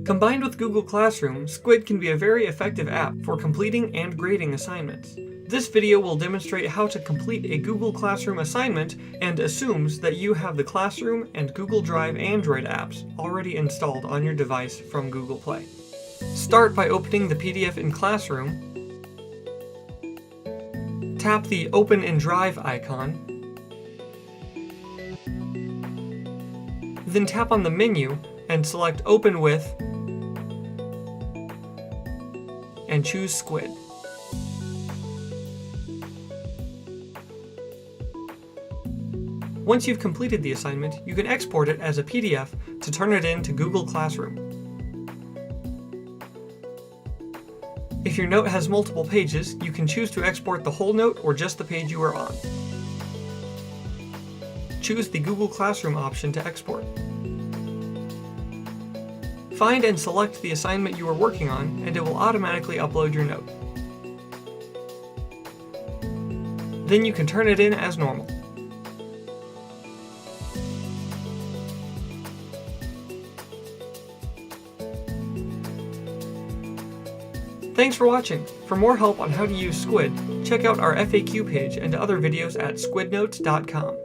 Combined with Google Classroom, Squid can be a very effective app for completing and grading assignments. This video will demonstrate how to complete a Google Classroom assignment and assumes that you have the Classroom and Google Drive Android apps already installed on your device from Google Play. Start by opening the PDF in Classroom. Tap the Open in Drive icon. Then tap on the menu and select Open With and choose Squid. Once you've completed the assignment, you can export it as a PDF to turn it into Google Classroom. If your note has multiple pages, you can choose to export the whole note or just the page you are on. Choose the Google Classroom option to export. Find and select the assignment you are working on, and it will automatically upload your note. Then you can turn it in as normal. Thanks for watching. For more help on how to use Squid, check out our FAQ page and other videos at squidnotes.com.